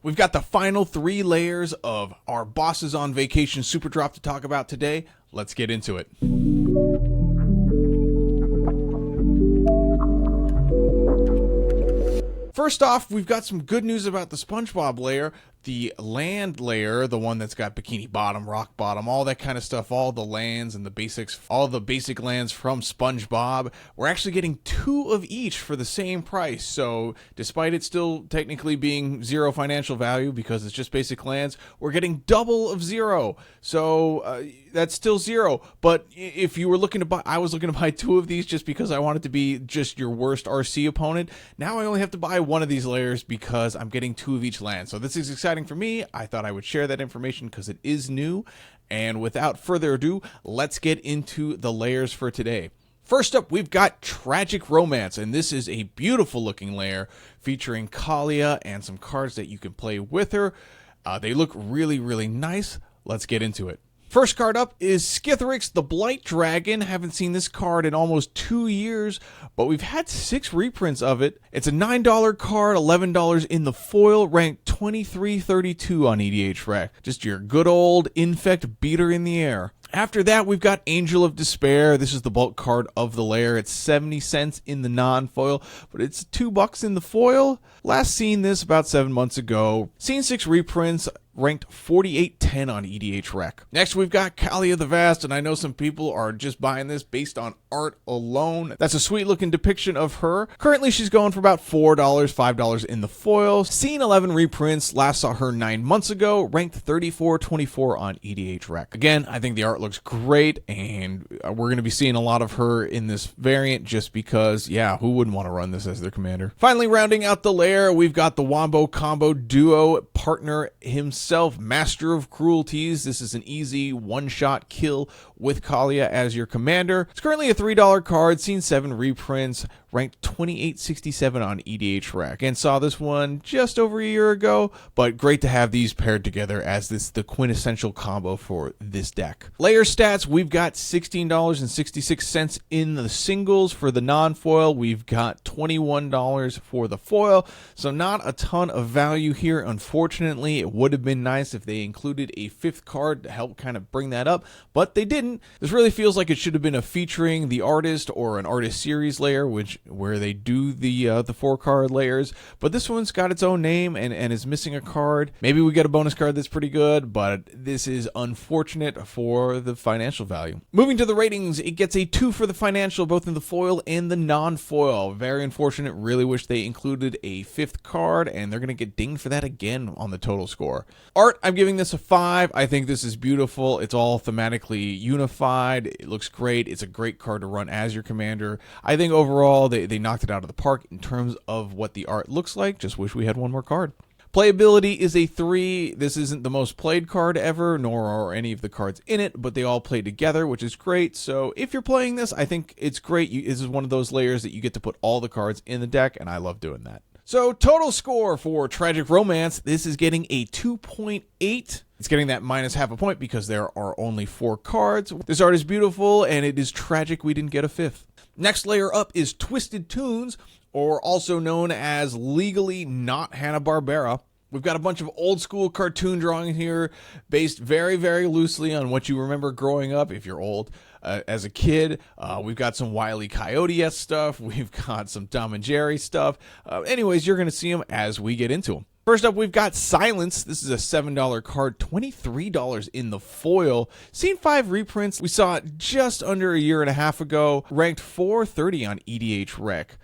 We've got the final 3 layers of our Bosses on Vacation Superdrop to talk about today. Let's get into it. First off, we've got some good news about the SpongeBob layer. The land layer, the one that's got bikini bottom, rock bottom, all that kind of stuff, all the lands and the basics, all the basic lands from SpongeBob, we're actually getting 2 of each for the same price. So despite it still technically being 0 financial value because it's just basic lands, we're getting double of 0. So that's still 0. But if you were looking to buy, I was looking to buy 2 of these just because I wanted to be just your worst RC opponent. Now I only have to buy 1 of these layers because I'm getting 2 of each land. So this is exciting for me. I thought I would share that information because it is new. And without further ado, let's get into the layers for today. First up, we've got Tragic Romance, and this is a beautiful looking layer featuring Kalia and some cards that you can play with her. They look really, really nice. Let's get into it. First card up is Skithrix, the Blight Dragon. Haven't seen this card in almost 2 years, but we've had 6 reprints of it. It's a $9 card, $11 in the foil, ranked 2332 on EDH Rec. Just your good old Infect beater in the air. After that, we've got Angel of Despair. This is the bulk card of the layer. It's 70 cents in the non-foil, but it's $2 in the foil. Last seen this about 7 months ago. Seen 6 reprints, ranked 4810 on EDH Rec. Next, we've got Kalia the Vast, and I know some people are just buying this based on art alone. That's a sweet looking depiction of her. Currently, she's going for about $4, $5 in the foil. Seen 11 reprints. Last saw her 9 months ago, ranked 3424 on EDH Rec. Again, I think the art looks great, and we're going to be seeing a lot of her in this variant just because, yeah, who wouldn't want to run this as their commander? Finally, rounding out the layer, we've got the Wombo Combo Duo partner himself, Master of Cruelties. This is an easy one-shot kill with Kalia as your commander. It's currently a $3 card, seen 7 reprints, ranked 2867 on EDH Rec. And saw this one just over a year ago, but great to have these paired together as the quintessential combo for this deck. Layer stats, we've got $16.66 in the singles. For the non-foil, we've got $21 for the foil. So not a ton of value here, unfortunately. It would have been nice if they included a 5th card to help kind of bring that up, but they didn't. This really feels like it should have been a featuring the artist or an artist series layer, where they do the 4-card layers, but this one's got its own name and is missing a card. Maybe we get a bonus card that's pretty good, but this is unfortunate for the financial value. Moving to the ratings, it gets a 2 for the financial, both in the foil and the non-foil. Very unfortunate. Really wish they included a 5th card, and they're going to get dinged for that again on the total score. Art, I'm giving this a 5. I think this is beautiful. It's all thematically unified. It looks great. It's a great card to run as your commander. I think overall they knocked it out of the park in terms of what the art looks like. Just wish we had one more card. Playability is a 3. This isn't the most played card ever, nor are any of the cards in it, but they all play together, which is great. So if you're playing this, I think it's great. This is one of those layers that you get to put all the cards in the deck, and I love doing that. So total score for Tragic Romance, this is getting a 2.8. It's getting that minus half a point because there are only 4 cards. This art is beautiful, and it is tragic we didn't get a 5th. Next layer up is Twisted Toons, or also known as Legally Not Hanna-Barbera. We've got a bunch of old school cartoon drawing here based very, very loosely on what you remember growing up if you're old. As a kid, we've got some Wile E. Coyote-esque stuff. We've got some Tom and Jerry stuff. Anyways, you're going to see them as we get into them. First up, we've got Silence. This is a $7 card, $23 in the foil. Seen 5 reprints. We saw it just under a year and a half ago, ranked 430 on EDH Rec.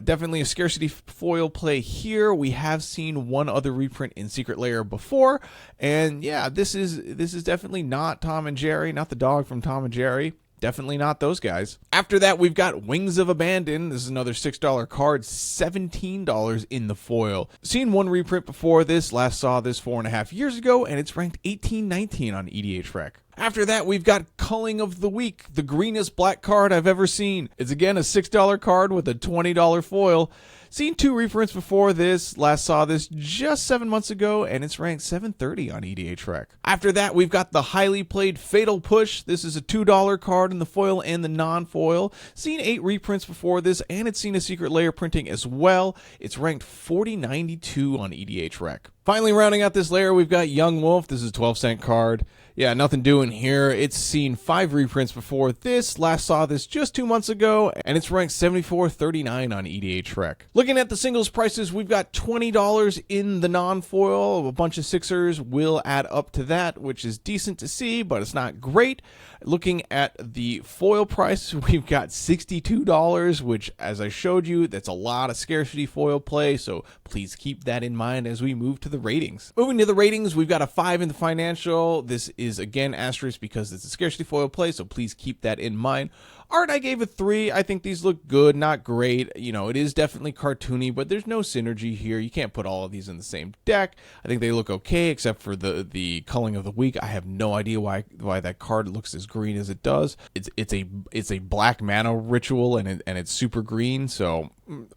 Definitely a scarcity foil play here. We have seen 1 other reprint in Secret Lair before, and yeah, this is definitely not Tom and Jerry, not the dog from Tom and Jerry. Definitely not those guys. After that, we've got Wings of Abandon. This is another $6 card, $17 in the foil. Seen 1 reprint before this. Last saw this 4.5 years ago, and it's ranked 1819 on EDH Rec. After that, we've got Culling of the Week, the greenest black card I've ever seen. It's again a $6 card with a $20 foil. Seen 2 reprints before this. Last saw this just 7 months ago, and it's ranked 730 on EDH Rec. After that, we've got the highly played Fatal Push. This is a $2 card in the foil and the non-foil. Seen 8 reprints before this, and it's seen a Secret Lair printing as well. It's ranked 4092 on EDH Rec. Finally, rounding out this layer, we've got Young Wolf. This is a 12-cent card. Yeah, nothing doing here. It's seen 5 reprints before this. Last saw this just 2 months ago, and it's ranked 74.39 on EDH Rec. Looking at the singles prices, we've got $20 in the non-foil. A bunch of sixers will add up to that, which is decent to see, but it's not great. Looking at the foil price, we've got $62, which, as I showed you, that's a lot of scarcity foil play, so please keep that in mind as we move to the ratings. Moving to the ratings, we've got a 5 in the financial. This is again asterisk because it's a scarcity foil play, so please keep that in mind. Art, I gave a 3. I think these look good, not great. You know, it is definitely cartoony, but there's no synergy here. You can't put all of these in the same deck. I think they look okay, except for the culling of the week. I have no idea why that card looks as green as it does. It's a black mana ritual, and it's super green. So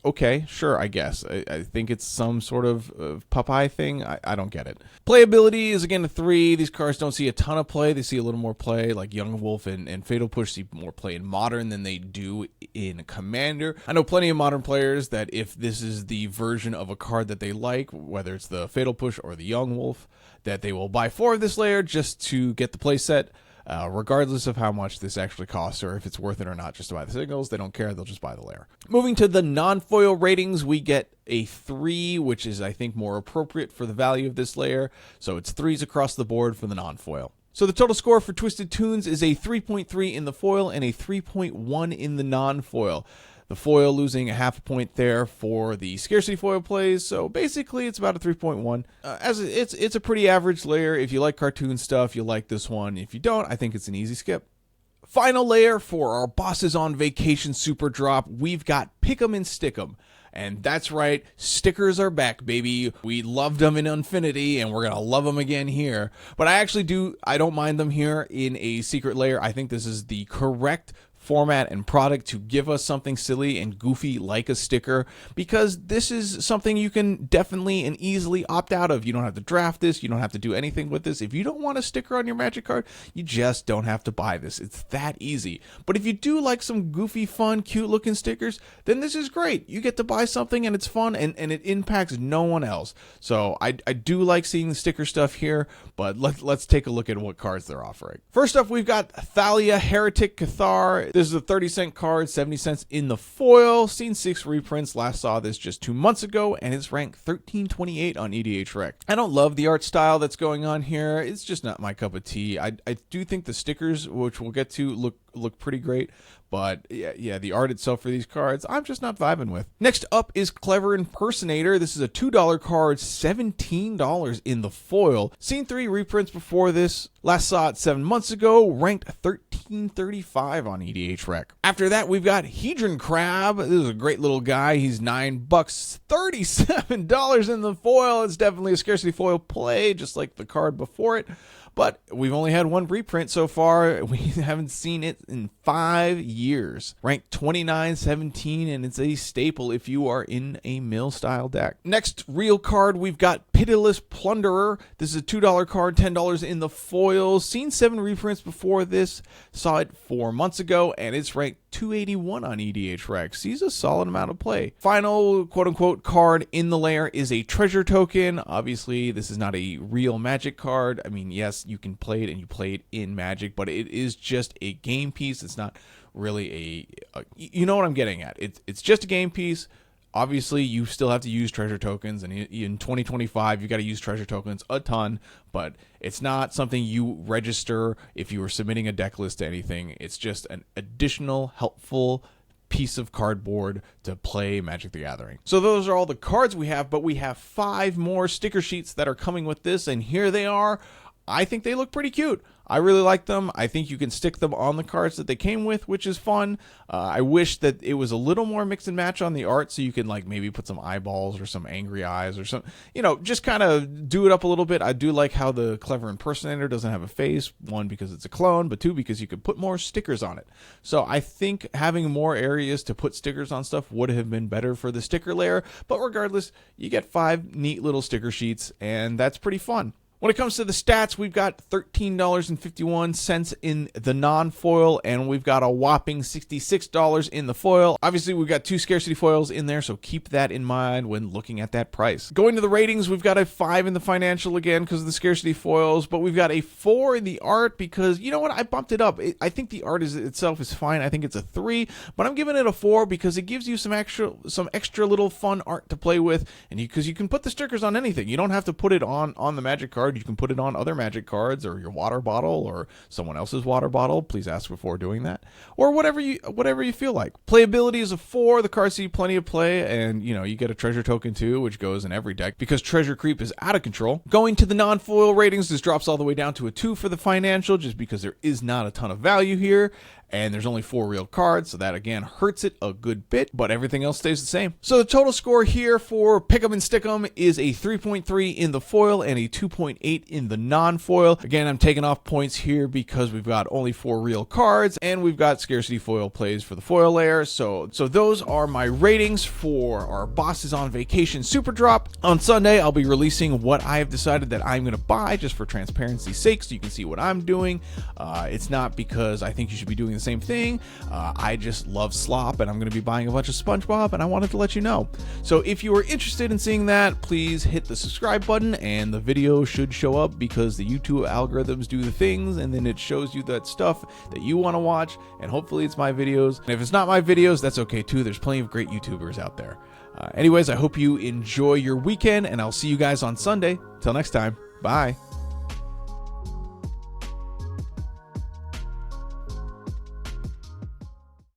okay, sure, I guess. I think it's some sort of Popeye thing. I don't get it. Playability is again a 3. These cards don't see a ton of play. They see a little more play, like Young Wolf and Fatal Push see more play in Modern than they do in Commander. I know plenty of Modern players that if this is the version of a card that they like, whether it's the Fatal Push or the Young Wolf, that they will buy 4 of this layer just to get the play set. Regardless of how much this actually costs or if it's worth it or not, just to buy the signals. They don't care. They'll just buy the layer. Moving to the non-foil ratings, we get a 3, which is, I think, more appropriate for the value of this layer. So it's 3s across the board for the non-foil. So the total score for Twisted Tunes is a 3.3 in the foil and a 3.1 in the non-foil. The foil losing a half a point there for the scarcity foil plays, so basically it's about a 3.1. As it's a pretty average layer. If you like cartoon stuff, you'll like this one. If you don't, I think it's an easy skip. Final layer for our bosses on vacation super drop, we've got Pick 'em and Stick 'em. And that's right, stickers are back, baby. We loved them in Infinity, and we're going to love them again here. But I don't mind them here in a secret layer. I think this is the correct format and product to give us something silly and goofy like a sticker, because this is something you can definitely and easily opt out of. You don't have to draft this. You don't have to do anything with this. If you don't want a sticker on your Magic card, you just don't have to buy this. It's that easy. But if you do like some goofy, fun, cute looking stickers, then this is great. You get to buy something and it's fun, and it impacts no one else. So I do like seeing the sticker stuff here, but let's take a look at what cards they're offering. First up, we've got Thalia Heretic Cathar. This is a 30-cent card, 70 cents in the foil. Seen 6 reprints. Last saw this just 2 months ago, and it's ranked 1328 on EDH Rec. I don't love the art style that's going on here. It's just not my cup of tea. I do think the stickers, which we'll get to, look pretty great. But yeah, the art itself for these cards, I'm just not vibing with. Next up is Clever Impersonator. This is a $2 card, $17 in the foil. Seen 3 reprints before this. Last saw it 7 months ago, ranked 1335 on EDH Rec. After that, we've got Hedron Crab. This is a great little guy. He's $9, $37 in the foil. It's definitely a scarcity foil play, just like the card before it. But we've only had 1 reprint so far. We haven't seen it in 5 years. Ranked 29-17, and it's a staple if you are in a mill style deck. Next real card, we've got Pitiless Plunderer. This is a $2 card, $10 in the foil. Seen 7 reprints before this. Saw it 4 months ago, and it's ranked 281 on EDH Rec. Sees a solid amount of play. Final quote-unquote card in the layer is a treasure token. Obviously, this is not a real Magic card. I mean, yes, you can play it and you play it in Magic, but it is just a game piece. It's not really a you know what I'm getting at. It's just a game piece. Obviously, you still have to use treasure tokens, and in 2025, you got to use treasure tokens a ton, but it's not something you register if you were submitting a deck list to anything. It's just an additional helpful piece of cardboard to play Magic the Gathering. So those are all the cards we have, but we have 5 more sticker sheets that are coming with this, and here they are. I think they look pretty cute. I really like them. I think you can stick them on the cards that they came with, which is fun. I wish that it was a little more mix and match on the art, so you can like maybe put some eyeballs or some angry eyes or some, just kind of do it up a little bit. I do like how the Clever Impersonator doesn't have a face. 1, because it's a clone, but 2, because you could put more stickers on it. So I think having more areas to put stickers on stuff would have been better for the sticker layer. But regardless, you get 5 neat little sticker sheets, and that's pretty fun. When it comes to the stats, we've got $13.51 in the non-foil, and we've got a whopping $66 in the foil. Obviously, we've got 2 scarcity foils in there, so keep that in mind when looking at that price. Going to the ratings, we've got a 5 in the financial again because of the scarcity foils, but we've got a 4 in the art because, you know what, I bumped it up. I think the art itself is fine. I think it's a 3, but I'm giving it a 4 because it gives you some extra little fun art to play with, and because you can put the stickers on anything. You don't have to put it on the Magic card. You can put it on other Magic cards or your water bottle or someone else's water bottle. Please ask before doing that, or whatever you feel like. Playability is a 4. The cards see plenty of play, and you get a treasure token too, which goes in every deck because treasure creep is out of control. Going to the non-foil ratings, this drops all the way down to a 2 for the financial, just because there is not a ton of value here. And there's only 4 real cards, so that again hurts it a good bit, but everything else stays the same. So the total score here for Pick 'em and Stick 'em is a 3.3 in the foil and a 2.8 in the non-foil. Again, I'm taking off points here because we've got only 4 real cards, and we've got scarcity foil plays for the foil layer. So those are my ratings for our Bosses on Vacation Superdrop. On Sunday, I'll be releasing what I have decided that I'm going to buy, just for transparency's sake, so you can see what I'm doing. It's not because I think you should be doing the same thing. I just love slop, and I'm going to be buying a bunch of SpongeBob, and I wanted to let you know. So if you are interested in seeing that, please hit the subscribe button, and the video should show up because the YouTube algorithms do the things, and then it shows you that stuff that you want to watch, and hopefully it's my videos. And if it's not my videos, that's okay too. There's plenty of great YouTubers out there. Anyways, I hope you enjoy your weekend, and I'll see you guys on Sunday. Till next time, bye.